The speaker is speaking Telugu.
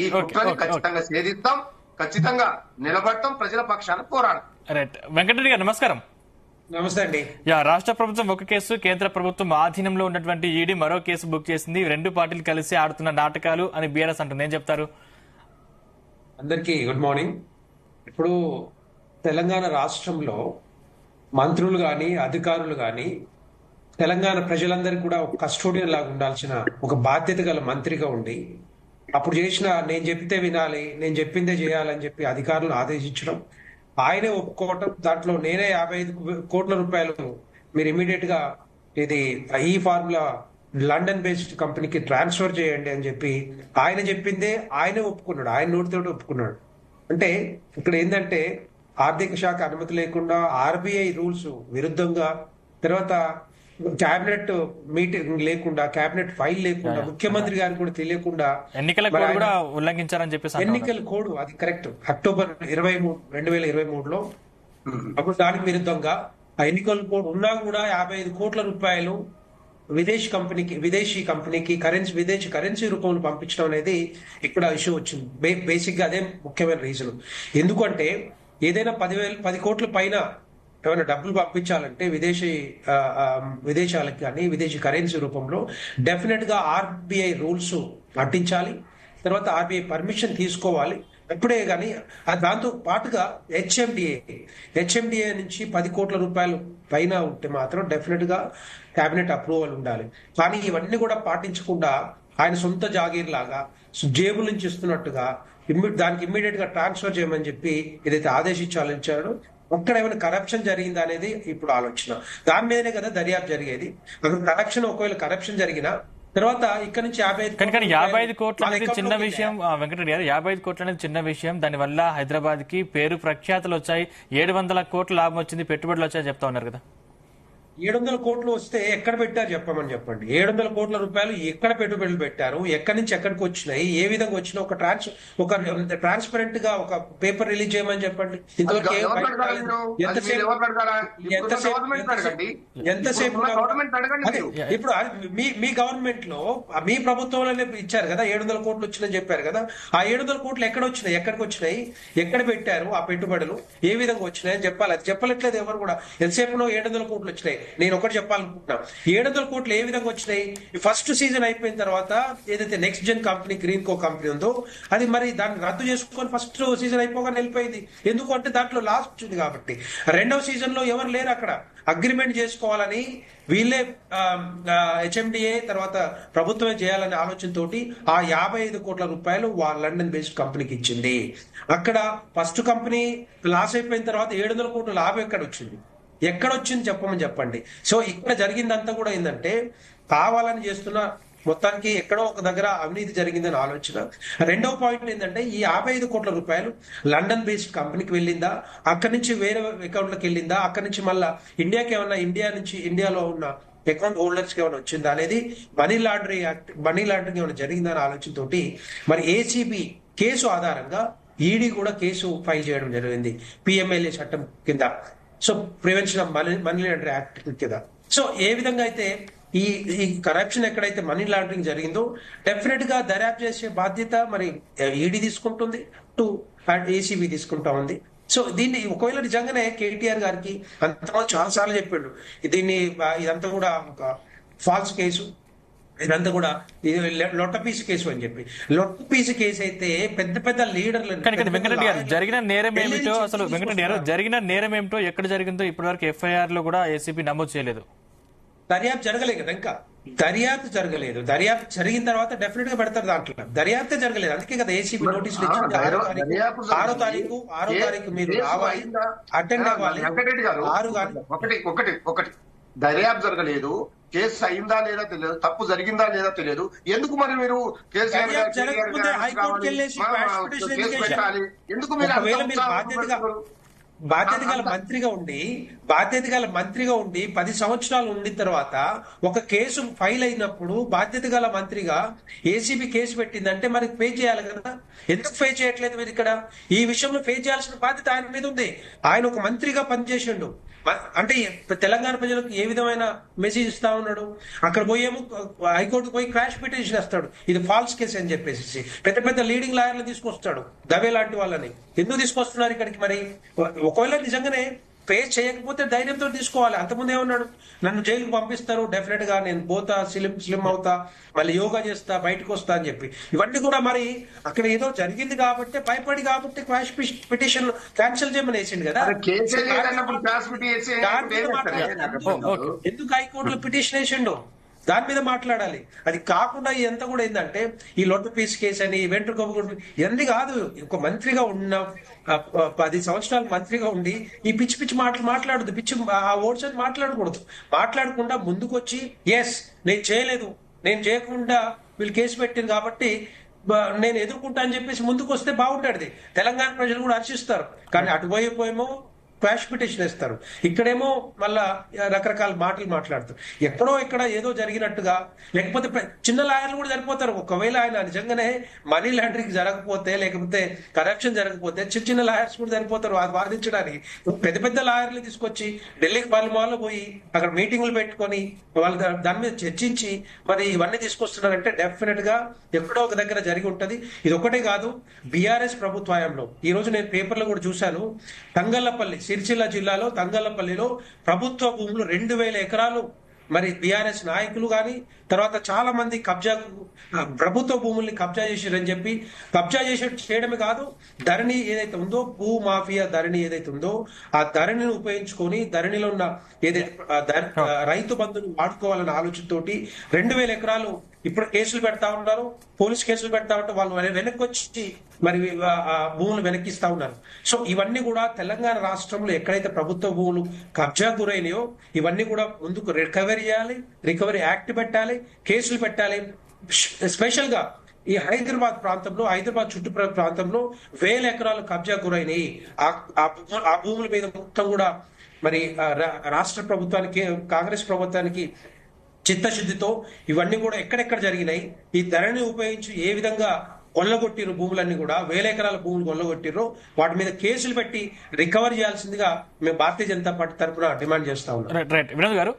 ఈ కుట్రని ఖచ్చితంగా ఛేదిస్తాం, ఖచ్చితంగా నిలబడతాం, ప్రజల పక్షాన పోరాడతాం. రైట్. వెంకటరెడ్డి గారు నమస్కారం. నమస్తే అండి. రాష్ట్ర ప్రభుత్వం ఒక కేసు, కేంద్ర ప్రభుత్వం ఆధీనంలో ఉన్నటువంటి ఈడీ మరో కేసు బుక్ చేసింది. రెండు పార్టీలు కలిసి ఆడుతున్న నాటకాలు అని బీఆర్ఎస్ అంటుంది. ఏం చెప్తారు? అందరికీ గుడ్ మార్నింగ్. ఇప్పుడు తెలంగాణ రాష్ట్రంలో మంత్రులు కానీ అధికారులు కానీ తెలంగాణ ప్రజలందరికీ కూడా ఒక కస్టోడియన్ లాగా ఉండాల్సిన ఒక బాధ్యత గల మంత్రిగా ఉండి అప్పుడు చేసిన నేను చెప్తే వినాలి, నేను చెప్పిందే చేయాలని చెప్పి అధికారులను ఆదేశించడం, ఆయనే ఒప్పుకోవటం, దాంట్లో నేనే 55 కోట్ల రూపాయలు మీరు ఇమీడియట్ గా ఇది ఈ ఫార్ములా లండన్ బేస్డ్ కంపెనీకి ట్రాన్స్ఫర్ చేయండి అని చెప్పి ఆయన చెప్పిందే ఆయనే ఒప్పుకున్నాడు, ఆయన నోటితో ఒప్పుకున్నాడు. అంటే ఇక్కడ ఏంటంటే ఆర్థిక శాఖ అనుమతి లేకుండా, ఆర్బీఐ రూల్స్ విరుద్ధంగా, తర్వాత క్యాబినెట్ మీటింగ్ లేకుండా, క్యాబినెట్ ఫైల్ లేకుండా, ముఖ్యమంత్రి గారికి కూడా తెలియకుండా ఎన్నికల కోడ్ కూడా ఉల్లంఘించారని చెప్పేసి ఎన్నికల కోడ్ అది కరెక్ట్ అక్టోబర్ 23, 2023లో అప్పుడు దానికి విరుద్ధంగా ఆ ఎన్నికల కోడ్ ఉన్నా కూడా 55 కోట్ల రూపాయలు విదేశీ కంపెనీకి విదేశీ కరెన్సీ రూపంలో పంపించడం అనేది ఇక్కడ ఇష్యూ వచ్చింది. బేసిక్ గా అదే ముఖ్యమైన రీజన్. ఎందుకంటే ఏదైనా 10 కోట్ల పైన ఏమైనా డబ్బులు పంపించాలంటే విదేశాలకు కానీ విదేశీ కరెన్సీ రూపంలో డెఫినెట్ గా ఆర్బీఐ రూల్స్ పాటించాలి, తర్వాత ఆర్బీఐ పర్మిషన్ తీసుకోవాలి. అప్పుడే కానీ దాంతో పాటుగా హెచ్ఎండిఏ నుంచి 10 కోట్ల రూపాయలు పైన ఉంటే మాత్రం డెఫినెట్ గా కేబినెట్ అప్రూవల్ ఉండాలి. కానీ ఇవన్నీ కూడా పాటించకుండా ఆయన సొంత జాగీర్ లాగా జేబుల నుంచి ఇస్తున్నట్టుగా దానికి ఇమ్మీడియట్ గా ట్రాన్స్ఫర్ చేయమని చెప్పి ఏదైతే ఆదేశించాలించాడో అక్కడ ఏమైనా కరప్షన్ జరిగిందా అనేది ఇప్పుడు ఆలోచన. దాని మీదనే కదా దర్యాప్తు జరిగేది. ఒకవేళ కరప్షన్ జరిగినా తర్వాత ఇక్కడ నుంచి 55 కోట్ల అనేది చిన్న విషయం వెంకటరెడ్డి గారు. 55 కోట్ల అనేది చిన్న విషయం. దానివల్ల హైదరాబాద్ కి పేరు ప్రఖ్యాతులు వచ్చాయి, 700 కోట్ల లాభం వచ్చింది, పెట్టుబడులు వచ్చాయని చెప్తా ఉన్నారు కదా. 700 కోట్లు వస్తే ఎక్కడ పెట్టారు చెప్పండి. 700 కోట్ల రూపాయలు ఎక్కడ పెట్టుబడులు పెట్టారు, ఎక్కడి నుంచి ఎక్కడికి వచ్చినాయి, ఏ విధంగా వచ్చినా ఒక ట్రాన్స్పరెంట్ గా ఒక పేపర్ రిలీజ్ చేయమని చెప్పండి. ఇప్పుడు మీ గవర్నమెంట్ లో మీ ప్రభుత్వంలోనే ఇచ్చారు కదా 700 కోట్లు వచ్చినాయని చెప్పారు కదా. ఆ 700 కోట్లు ఎక్కడికి వచ్చినాయి, ఎక్కడ పెట్టారు, ఆ పెట్టుబడులు ఏ విధంగా వచ్చినాయి అని చెప్పాలి. అది చెప్పట్లేదు ఎవరు కూడా. ఎంతసేపు 700 కోట్లు వచ్చినాయి. నేను ఒకటి చెప్పాలనుకుంటున్నా, 700 కోట్లు ఏ విధంగా వచ్చినాయి, ఫస్ట్ సీజన్ అయిపోయిన తర్వాత ఏదైతే next gen company green co company ఉందో అది మరి దాన్ని రద్దు చేసుకొని ఫస్ట్ సీజన్ అయిపోగానే వెళ్ళిపోయింది. ఎందుకంటే దాంట్లో లాస్ వచ్చింది కాబట్టి. రెండవ సీజన్ లో ఎవరు లేరు అక్కడ. అగ్రిమెంట్ చేసుకోవాలని వీళ్ళే హెచ్ఎండిఏ తర్వాత ప్రభుత్వమే చేయాలనే ఆలోచనతోటి ఆ 55 కోట్ల రూపాయలు లండన్ బేస్డ్ కంపెనీకి ఇచ్చింది. అక్కడ ఫస్ట్ కంపెనీ లాస్ అయిపోయిన తర్వాత 700 కోట్ల లాభం ఎక్కడొచ్చింది చెప్పండి. సో ఇక్కడ జరిగిందంతా కూడా ఏంటంటే కావాలని చేస్తున్న మొత్తానికి ఎక్కడో ఒక దగ్గర అవినీతి జరిగిందని ఆలోచన. రెండవ పాయింట్ ఏంటంటే ఈ 55 కోట్ల రూపాయలు లండన్ బేస్డ్ కంపెనీకి వెళ్ళిందా, అక్కడి నుంచి వేరే అకౌంట్లకు వెళ్ళిందా, అక్కడి నుంచి మళ్ళా ఇండియాలో ఉన్న అకౌంట్ హోల్డర్స్ కి ఏమైనా వచ్చిందా అనేది మనీ లాండరింగ్ ఏమైనా జరిగిందని ఆలోచనతోటి మరి ఏసీబీ కేసు ఆధారంగా ఈడీ కూడా కేసు ఫైల్ చేయడం జరిగింది పిఎంఎల్ఏ చట్టం కింద. So prevention of money laundering act కింద. సో ఏ విధంగా అయితే ఈ కరప్షన్ ఎక్కడైతే మనీ లాండరింగ్ జరిగిందో డెఫినెట్ గా దర్యాప్తు చేసే బాధ్యత మరి ఈడీ తీసుకుంటుంది, ఏసీబీ తీసుకుంటా ఉంది. సో దీన్ని ఒకవేళ నిజంగానే కేటీఆర్ గారికి అంతమంది చాలా సార్లు చెప్పాడు ఇదంతా కూడా ఒక ఫాల్స్ కేసు, ఇదంతా కూడా లొట్టపీసు కేసు అని చెప్పి. లొట్టపీసు కేసు అయితే పెద్ద లీడర్లు. వెంకటరెడ్డి గారు జరిగిన నేరం ఏమిటో జరిగిన నేరం ఏమిటో ఎక్కడ జరిగిందో ఇప్పటి వరకు ఎఫ్ఐఆర్ లో కూడా ఏసీబీ నమోదు చేయలేదు. దర్యాప్తు జరగలేదు కదా, ఇంకా దర్యాప్తు జరగలేదు. దర్యాప్తు జరిగిన తర్వాత డెఫినెట్ గా పెడతారు. దాంట్లో దర్యాప్తే జరగలేదు, అందుకే కదా ఏసీబీ నోటీసులు ఇచ్చింది. 6వ తారీఖు మీరు రావాలి, అటెండ్ అవ్వాలి. 6 దర్యాప్తు జరగలేదు, కేసు అయిందా లేదా తెలియదు, తప్పు జరిగిందా లేదా తెలియదు. ఎందుకు మరి మీరు కేసు పెట్టాలి? ఎందుకు బాధ్యత గల మంత్రిగా ఉండి 10 సంవత్సరాలు ఉండిన తర్వాత ఒక కేసు ఫైల్ అయినప్పుడు బాధ్యత గల మంత్రిగా ఏసీబీ కేసు పెట్టిందంటే మరి పే చేయాలి కదా. ఎందుకు పే చేయట్లేదు మీరు ఇక్కడ? ఈ విషయంలో పే చేయాల్సిన బాధ్యత ఆయన మీద ఉంది. ఆయన ఒక మంత్రిగా పనిచేసిండు. అంటే తెలంగాణ ప్రజలకు ఏ విధమైన మెసేజ్ ఇస్తా ఉన్నాడు? అక్కడ పోయేమో హైకోర్టు పోయి క్రాష్ పిటిషన్ వేస్తాడు, ఇది ఫాల్స్ కేసు అని చెప్పేసి. పెద్ద పెద్ద లీడింగ్ లాయర్లు తీసుకొస్తాడు, దవే లాంటి వాళ్ళని. ఎందుకు తీసుకొస్తున్నారు ఇక్కడికి మరి? ఒకవేళ నిజంగానే ఫేస్ చేయకపోతే ధైర్యంతో తీసుకోవాలి. అంతకుముందు ఏమన్నాడు, నన్ను జైలుకు పంపిస్తారు, డెఫినెట్ గా నేను పోతా, స్లిమ్ అవుతా, మళ్ళీ యోగా చేస్తా, బయటకు వస్తా అని చెప్పి. ఇవన్నీ కూడా మరి అక్కడ ఏదో జరిగింది కాబట్టి, భయపడి కాబట్టి క్వాష్ పిటిషన్ క్యాన్సిల్ చేయమని వేసిండు కదా. ఎందుకు హైకోర్టులో పిటిషన్ వేసిండు? దాని మీద మాట్లాడాలి. అది కాకుండా ఇదంతా కూడా ఏంటంటే ఈ లొట్ట పీస్ కేసు అని, వెంట్రుక ఇవన్నీ కాదు. ఒక మంత్రిగా ఉన్న 10 సంవత్సరాలు మంత్రిగా ఉండి ఈ పిచ్చి పిచ్చి మాటలు మాట్లాడదు, పిచ్చి ఆ ఓట్స్ అని మాట్లాడకూడదు. మాట్లాడకుండా ముందుకొచ్చి ఎస్ నేను చేయలేదు, నేను చేయకుండా వీళ్ళు కేసు పెట్టింది కాబట్టి నేను ఎదుర్కొంటా అని చెప్పేసి ముందుకు వస్తే బాగుంటాడు. తెలంగాణ ప్రజలు కూడా హర్షిస్తారు. కానీ అటు పోయేమో క్వాష్ పిటిషన్ ఇస్తారు, ఇక్కడేమో మళ్ళా రకరకాల మాటలు మాట్లాడుతారు. ఎక్కడో ఇక్కడ ఏదో జరిగినట్టుగా, లేకపోతే చిన్న లాయర్లు కూడా సరిపోతారు. ఒకవేళ ఆయన నిజంగానే మనీ లాండరింగ్ జరగకపోతే, లేకపోతే కరప్షన్ జరగకపోతే చిన్న చిన్న లాయర్స్ కూడా సరిపోతారు అది వాదించడానికి. పెద్ద పెద్ద లాయర్లు తీసుకొచ్చి ఢిల్లీకి పలుమార్లు పోయి అక్కడ మీటింగులు పెట్టుకొని వాళ్ళు దాని మీద చర్చించి మరి ఇవన్నీ తీసుకొస్తున్నారంటే డెఫినెట్ గా ఎక్కడో ఒక దగ్గర జరిగి ఉంటది. ఇది ఒకటే కాదు, బీఆర్ఎస్ ప్రభుత్వంలో ఈ రోజు నేను పేపర్లో కూడా చూశాను, తంగళ్లపల్లి సిరిసిల్ల జిల్లాలో తంగళ్లపల్లిలో ప్రభుత్వ భూములు 2000 ఎకరాలు మరి బీఆర్ఎస్ నాయకులు కానీ తర్వాత చాలా మంది ప్రభుత్వ భూముల్ని కబ్జా చేశారని చెప్పి, కబ్జా చేయడమే కాదు, ధరణి ఏదైతే ఉందో, భూ మాఫియా ధరణి ఏదైతే ఉందో ఆ ధరణిని ఉపయోగించుకొని ధరణిలో ఉన్న ఏదైతే రైతు బంధుని వాడుకోవాలన్న ఆలోచనతోటి 2000 ఎకరాలు ఇప్పుడు కేసులు పెడతా ఉన్నారు, పోలీస్ కేసులు పెడతా ఉంటే వాళ్ళు వెనక్కి వచ్చి మరి భూములు వెనక్కిస్తా ఉన్నారు. సో ఇవన్నీ కూడా తెలంగాణ రాష్ట్రంలో ఎక్కడైతే ప్రభుత్వ భూములు కబ్జా గురైనాయో ఇవన్నీ కూడా ముందుకు రికవరీ చేయాలి, రికవరీ యాక్ట్ పెట్టాలి, కేసులు పెట్టాలి. స్పెషల్ గా ఈ హైదరాబాద్ ప్రాంతంలో, హైదరాబాద్ చుట్టుప్రక్కల ప్రాంతంలో 1000 ఎకరాలు కబ్జా గురైనాయి. ఆ భూముల మీద మొత్తం కూడా మరి రాష్ట్ర ప్రభుత్వానికి, కాంగ్రెస్ ప్రభుత్వానికి చిత్తశుద్ధితో ఇవన్నీ కూడా ఎక్కడెక్కడ జరిగినాయి, ఈ ధరణి ఉపయోగించి ఏ విధంగా కొల్లగొట్టిరు భూములన్నీ కూడా 1000 ఎకరాల భూములు కొల్లగొట్టిర్రు, వాటి మీద కేసులు పెట్టి రికవర్ చేయాల్సిందిగా మేము భారతీయ జనతా పార్టీ తరఫున డిమాండ్ చేస్తా ఉన్నాం. వినోద్ గారు.